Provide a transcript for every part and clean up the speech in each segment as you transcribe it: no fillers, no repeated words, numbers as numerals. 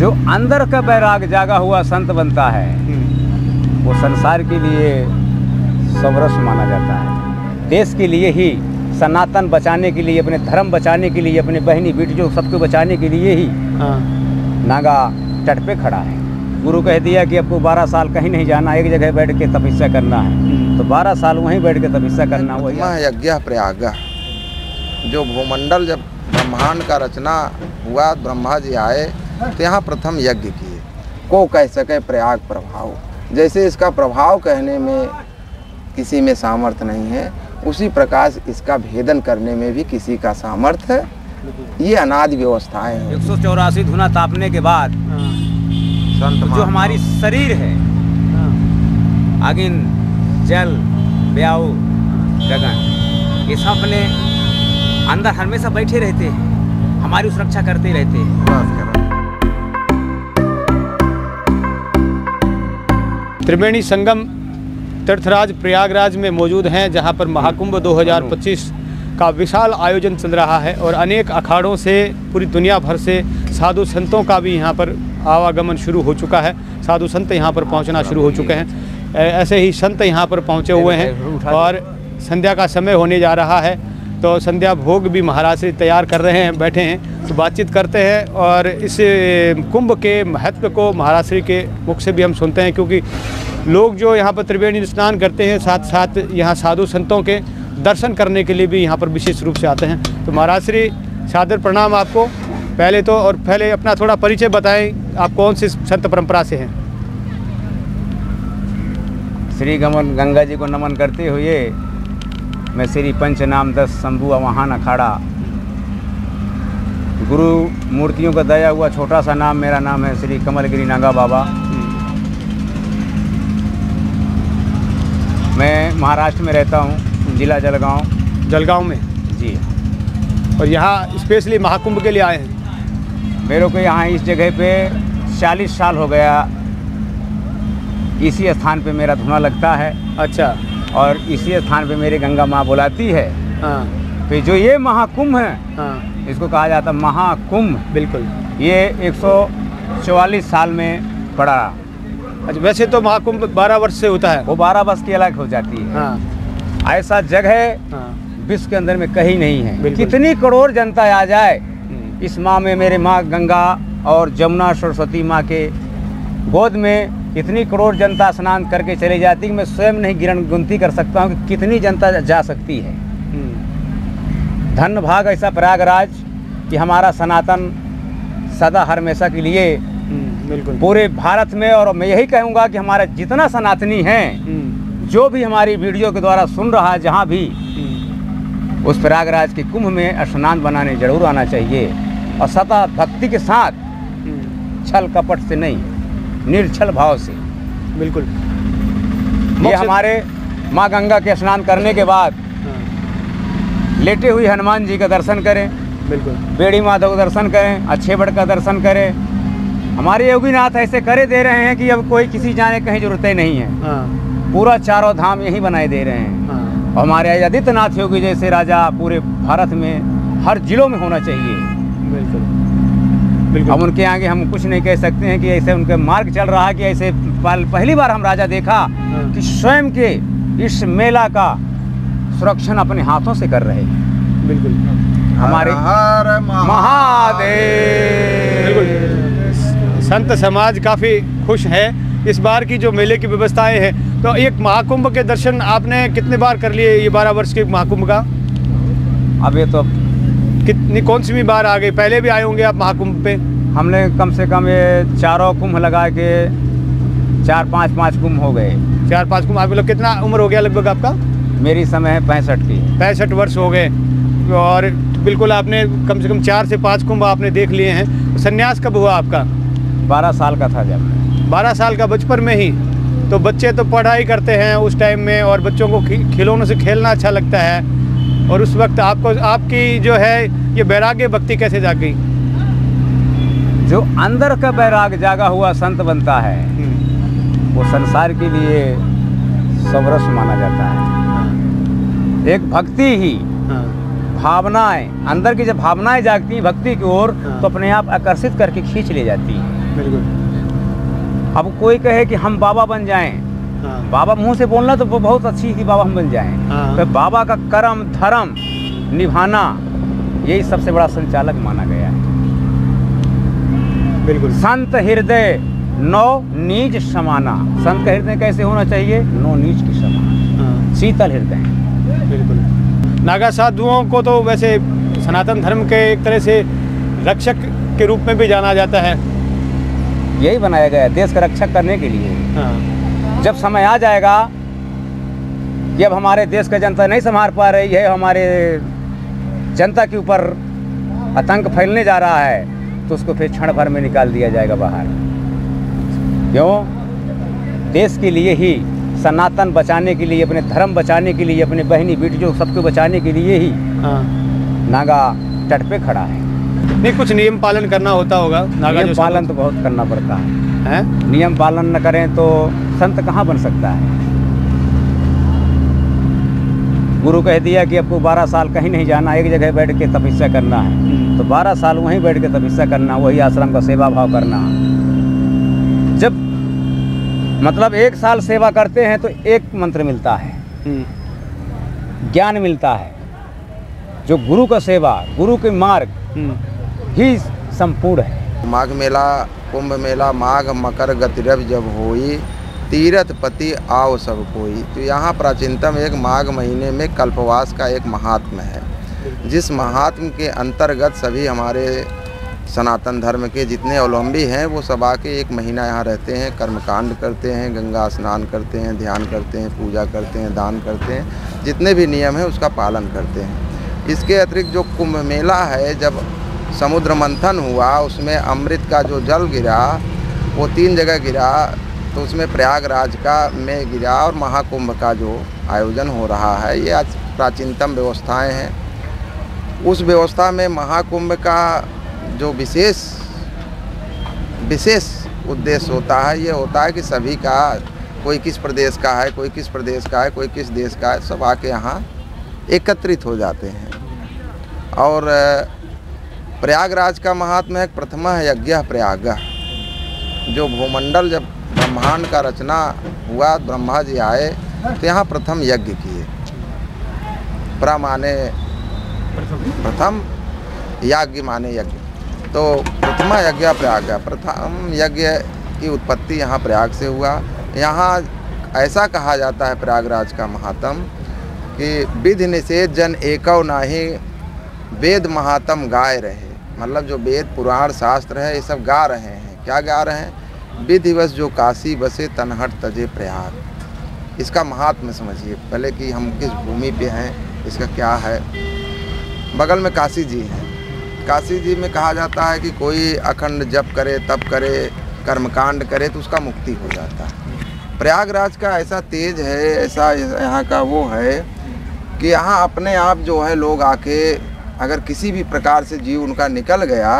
जो अंदर का बैराग जागा हुआ संत बनता है वो संसार के लिए सबरस माना जाता है। देश के लिए ही, सनातन बचाने के लिए, अपने धर्म बचाने के लिए, अपने बहनी बेटियों सबको बचाने के लिए ही नागा तट पे खड़ा है। गुरु कह दिया कि आपको 12 साल कहीं नहीं जाना, एक जगह बैठ के तपस्या करना है, तो 12 साल वहीं बैठ के तपस्या करना। वही यज्ञ प्रयाग, जो भूमंडल जब ब्रह्मांड का रचना हुआ, ब्रह्मा जी आए तो यहाँ प्रथम यज्ञ किए। को कह सके प्रयाग प्रभाव, जैसे इसका प्रभाव कहने में किसी में सामर्थ्य नहीं है, उसी प्रकार इसका भेदन करने में भी किसी का सामर्थ्य है। ये अनादि व्यवस्थाएं हैं। 184 धुना तापने के बाद जो हमारी शरीर है, अग्नि, जल, वायु, गगन, ये सब अपने अंदर हमेशा बैठे रहते हैं, हमारी सुरक्षा करते रहते हैं। त्रिवेणी संगम तीर्थराज प्रयागराज में मौजूद हैं, जहां पर महाकुंभ 2025 का विशाल आयोजन चल रहा है और अनेक अखाड़ों से पूरी दुनिया भर से साधु संतों का भी यहां पर आवागमन शुरू हो चुका है। साधु संत यहां पर पहुंचना शुरू हो चुके हैं। ऐसे ही संत यहां पर पहुंचे हुए हैं और संध्या का समय होने जा रहा है, तो संध्या भोग भी महाराज श्री तैयार कर रहे हैं, बैठे हैं, तो बातचीत करते हैं और इस कुंभ के महत्व को महाराज श्री के मुख से भी हम सुनते हैं, क्योंकि लोग जो यहाँ पर त्रिवेणी स्नान करते हैं, साथ साथ यहाँ साधु संतों के दर्शन करने के लिए भी यहाँ पर विशेष रूप से आते हैं। तो महाराज श्री सादर प्रणाम आपको पहले तो, और पहले अपना थोड़ा परिचय बताएं, आप कौन सी संत परंपरा से हैं? श्री गंगा जी को नमन करते हुए मैं श्री पंचनाम 10 शंभु आवाहन अखाड़ा, गुरु मूर्तियों का दया हुआ छोटा सा नाम, मेरा नाम है श्री कमलगिरी नागा बाबा। मैं महाराष्ट्र में रहता हूँ, जिला जलगांव में जी। और यहाँ स्पेशली महाकुंभ के लिए आए हैं? मेरे को यहाँ इस जगह पे 40 साल हो गया, इसी स्थान पे मेरा धुना लगता है। अच्छा। और इसी स्थान पे मेरी गंगा माँ बुलाती है। हाँ। तो जो ये महाकुंभ है, हाँ, इसको कहा जाता है महाकुंभ। बिल्कुल। ये 144 साल में पड़ा। अच्छा, वैसे तो महाकुंभ 12 वर्ष से होता है। वो 12 वर्ष की अलग हो जाती है। हाँ। ऐसा जगह हाँ, विश्व के अंदर में कहीं नहीं है। कितनी करोड़ जनता आ जाए इस माँ में, मेरे माँ गंगा और जमुना सरस्वती माँ के गोद में इतनी करोड़ जनता स्नान करके चली जाती है कि मैं स्वयं नहीं गिनती कर सकता हूँ कि कितनी जनता जा सकती है। धन्य भाग ऐसा प्रयागराज कि हमारा सनातन सदा हमेशा के लिए बिल्कुल पूरे भारत में, और मैं यही कहूँगा कि हमारा जितना सनातनी हैं, जो भी हमारी वीडियो के द्वारा सुन रहा है, जहाँ भी, उस प्रयागराज के कुंभ में स्नान बनाने जरूर आना चाहिए, और सदा भक्ति के साथ, छल कपट से नहीं, निर्छल भाव से। बिल्कुल। ये हमारे माँ गंगा के स्नान करने के बाद लेटे हुए हनुमान जी का दर्शन करें, बिल्कुल, बेड़ी माधव का दर्शन करें, अच्छे बड़ का दर्शन करें। हमारे योगीनाथ ऐसे करे दे रहे हैं कि अब कोई किसी जाने कहीं जरूरत ही नहीं है। हाँ। पूरा चारों धाम यही बनाए दे रहे हैं। हाँ। और हमारे आदित्यनाथ योगी जैसे राजा पूरे भारत में हर जिलों में होना चाहिए। बिल्कुल बिल्कुल। हम उनके आगे हम कुछ नहीं कह सकते हैं कि ऐसे उनके मार्ग चल रहा है कि ऐसे पहली बार हम राजा देखा कि स्वयं के इस मेला का सुरक्षण अपने हाथों से कर रहे हैं। बिल्कुल। हमारे हर महादेव। बिल्कुल। संत समाज काफ़ी खुश है इस बार की जो मेले की व्यवस्थाएं हैं। तो एक महाकुंभ के दर्शन आपने कितने बार कर लिए ये 12 वर्ष के महाकुंभ का? अब ये तो कितनी कौन सी भी बार आ गई? पहले भी आए होंगे आप महाकुंभ पे? हमने कम से कम ये चारों कुंभ लगा के 4-5 कुंभ हो गए। 4-5 कुंभ। आप लोग कितना उम्र हो गया लगभग आपका? मेरी समय है 65 की। 65 वर्ष हो गए। और बिल्कुल आपने कम से कम 4 से 5 कुंभ आपने देख लिए हैं। संन्यास कब हुआ आपका? 12 साल का था जब। 12 साल का, बचपन में ही? तो बच्चे तो पढ़ाई करते हैं उस टाइम में, और बच्चों को खिलौनों से खेलना अच्छा लगता है, और उस वक्त आपको आपकी जो है ये वैराग्य भक्ति कैसे जागी? जो अंदर का बैराग जागा हुआ संत बनता है वो संसार के लिए सबरस माना जाता है। एक भक्ति ही, भावनाएं, अंदर की जब भावनाएं जागती हैं भक्ति की ओर, तो अपने आप आकर्षित करके खींच ले जाती है। बिल्कुल। अब कोई कहे कि हम बाबा बन जाएं, हाँ। बाबा मुंह से बोलना तो बहुत अच्छी कि बाबा हम बन जाएं, हाँ। तो बाबा का कर्म धर्म निभाना यही सबसे बड़ा संचालक माना गया है। बिल्कुल। संत हृदय नौ नीच समाना। संत का हृदय कैसे होना चाहिए? नौ नीच की समान, हाँ। शीतल हृदय। बिल्कुल। नागा साधुओं को तो वैसे सनातन धर्म के एक तरह से रक्षक के रूप में भी जाना जाता है। यही बनाया गया है देश का रक्षक करने के लिए। हाँ। जब समय आ जाएगा कि अब हमारे देश का जनता नहीं संभाल पा रही है, हमारे जनता के ऊपर आतंक फैलने जा रहा है, तो उसको फिर क्षण भर में निकाल दिया जाएगा बाहर। क्यों? देश के लिए ही, सनातन बचाने के लिए, अपने धर्म बचाने के लिए, अपने बहनी बेटियों सबको बचाने के लिए ही हाँ। नागा तट पे खड़ा है। नहीं, कुछ नियम पालन करना होता होगा। नागा नियम पालन तो बहुत करना पड़ता है। हैं? नियम पालन न करें तो संत कहाँ बन सकता है? गुरु कह दिया कि आपको 12 साल कहीं नहीं जाना, एक जगह बैठ के तपस्या करना है, तो 12 साल वहीं बैठ के तपस्या करना, वही आश्रम का सेवा भाव करना। जब मतलब 1 साल सेवा करते हैं तो एक मंत्र मिलता है, ज्ञान मिलता है। जो गुरु का सेवा, गुरु के मार्ग ही संपूर्ण है। माघ मेला, कुंभ मेला, माघ मकर गतिरव जब होई, तीरथ पति आओ सब कोई। तो यहाँ प्राचीनतम एक माघ महीने में कल्पवास का एक महात्म है, जिस महात्म के अंतर्गत सभी हमारे सनातन धर्म के जितने अवलंबी हैं वो सब आके 1 महीना यहाँ रहते हैं, कर्मकांड करते हैं, गंगा स्नान करते हैं, ध्यान करते हैं, पूजा करते हैं, दान करते हैं, जितने भी नियम हैं उसका पालन करते हैं। इसके अतिरिक्त जो कुंभ मेला है, जब समुद्र मंथन हुआ उसमें अमृत का जो जल गिरा वो 3 जगह गिरा, तो उसमें प्रयागराज का में गिरा और महाकुंभ का जो आयोजन हो रहा है, ये आज प्राचीनतम व्यवस्थाएं हैं। उस व्यवस्था में महाकुंभ का जो विशेष उद्देश्य होता है, ये होता है कि सभी का, कोई किस प्रदेश का है, कोई किस प्रदेश का है, कोई किस देश का है, सब आके यहाँ एकत्रित हो जाते हैं। और प्रयागराज का महात्मा है, प्रथमा है यज्ञ प्रयाग। जो भूमंडल जब ब्रह्मांड का रचना हुआ, ब्रह्मा जी आए तो यहाँ प्रथम यज्ञ किए। प्र माने प्रथम, याज्ञ माने यज्ञ, तो प्रथमा यज्ञ प्रयाग। प्रथम यज्ञ की उत्पत्ति यहाँ प्रयाग से हुआ। यहाँ ऐसा कहा जाता है प्रयागराज का महात्म कि विधि निषेध जन एकौ नाही, वेद महात्म गाय रहे। मतलब जो वेद पुराण शास्त्र है ये सब गा रहे हैं। क्या गा रहे हैं? विधिवश जो काशी बसे तनहट तजे प्रयाग। इसका महात्म्य समझिए पहले कि हम किस भूमि पे हैं, इसका क्या है। बगल में काशी जी हैं। काशी जी में कहा जाता है कि कोई अखंड जप करे, तप करे, कर्मकांड करे तो उसका मुक्ति हो जाता है। प्रयागराज का ऐसा तेज है, ऐसा यहाँ का वो है कि यहाँ अपने आप जो है लोग आके, अगर किसी भी प्रकार से जीव उनका निकल गया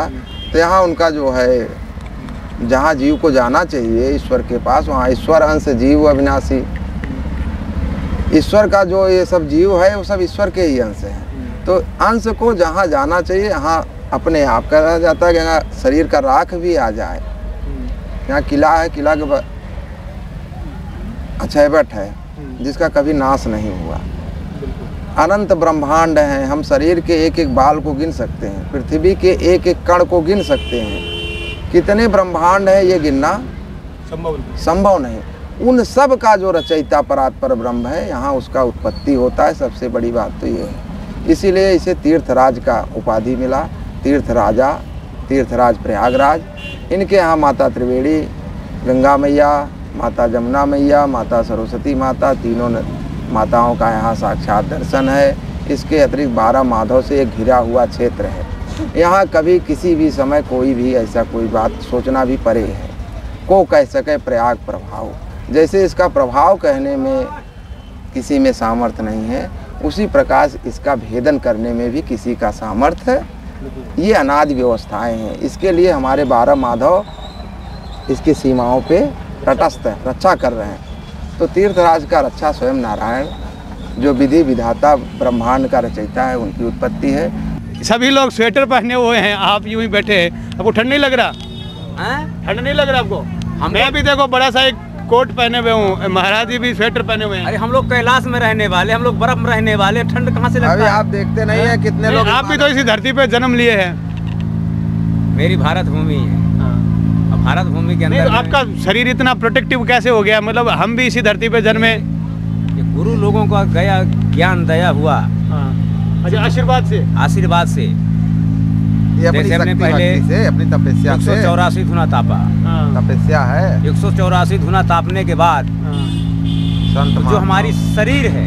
तो यहाँ उनका जो है, जहाँ जीव को जाना चाहिए ईश्वर के पास, वहाँ ईश्वर अंश जीव अविनाशी। ईश्वर का जो ये सब जीव है वो सब ईश्वर के ही अंश हैं। तो अंश को जहाँ जाना चाहिए यहाँ अपने आप करा जाता है। कि यहाँ शरीर का राख भी आ जाए, यहाँ किला है, किला के अक्षयवट है जिसका कभी नाश नहीं हुआ। अनंत ब्रह्मांड हैं, हम शरीर के एक एक बाल को गिन सकते हैं, पृथ्वी के एक एक कण को गिन सकते हैं। कितने ब्रह्मांड है ये गिनना संभव नहीं। उन सब का जो रचयिता परात्पर ब्रह्म है, यहाँ उसका उत्पत्ति होता है। सबसे बड़ी बात तो ये है, इसीलिए इसे तीर्थराज का उपाधि मिला। तीर्थ राजा, तीर्थराज प्रयागराज। इनके यहाँ माता त्रिवेणी, गंगा मैया, माता जमुना मैया, माता सरस्वती माता, तीनों माताओं का यहाँ साक्षात दर्शन है। इसके अतिरिक्त 12 माधव से एक घिरा हुआ क्षेत्र है। यहाँ कभी किसी भी समय कोई भी ऐसा कोई बात सोचना भी परे है। को कह सके प्रयाग प्रभाव, जैसे इसका प्रभाव कहने में किसी में सामर्थ्य नहीं है, उसी प्रकार इसका भेदन करने में भी किसी का सामर्थ्य है। ये अनादि व्यवस्थाएं हैं। इसके लिए हमारे 12 माधव इसकी सीमाओं पे तटस्थ है, रक्षा कर रहे हैं। तो तीर्थराज का रक्षा स्वयं नारायण, जो विधि विधाता ब्रह्मांड का रचयिता है, उनकी उत्पत्ति है। सभी लोग स्वेटर पहने हुए हैं, आप यूं ही बैठे हैं, आपको ठंड नहीं लग रहा? ठंड नहीं लग रहा आपको? मैं भी देखो बड़ा सा एक कोट पहने हुए हूँ, महाराज जी भी स्वेटर पहने हुए हैं। अरे हम लोग कैलाश में रहने वाले, हम लोग बर्फ में रहने वाले, ठंड कहाँ से लगता अभी है? आप देखते नहीं है कितने लोग आप भी तो इसी धरती पे जन्म लिए हैं। मेरी भारत भूमि है, अब भारत भूमि के नहीं, अंदर तो आपका शरीर इतना प्रोटेक्टिव कैसे हो गया? मतलब हम भी इसी धरती पे जन्मे। ये गुरु लोगों का गया ज्ञान दया हुआ, अच्छा, आशीर्वाद से। आशीर्वाद से। ये अपनी जैसे हमने शक्ति पहले भक्ति से, अपनी तपस्या से, 184 धुना तापा। तपस्या है 184 धुना तापने के बाद संत जो महात्मा। हमारी शरीर है,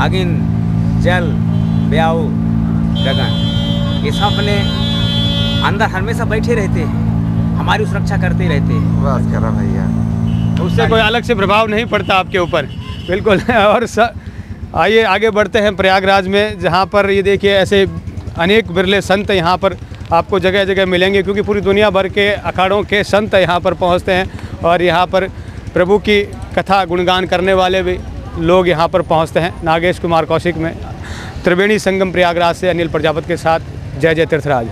अगिन, जल, वायु, गगन, ये सब अपने अंदर हमेशा बैठे रहते हैं, हमारी सुरक्षा करते रहते हैं। बस करो भैया, उससे कोई अलग से प्रभाव नहीं पड़ता आपके ऊपर। बिल्कुल। और आइए आगे बढ़ते हैं प्रयागराज में, जहाँ पर ये देखिए ऐसे अनेक बिरले संत यहाँ पर आपको जगह जगह मिलेंगे, क्योंकि पूरी दुनिया भर के अखाड़ों के संत यहाँ पर पहुँचते हैं और यहाँ पर प्रभु की कथा गुणगान करने वाले भी लोग यहाँ पर पहुँचते हैं। नागेश कुमार कौशिक में त्रिवेणी संगम प्रयागराज से अनिल प्रजापति के साथ जय जय तीर्थराज।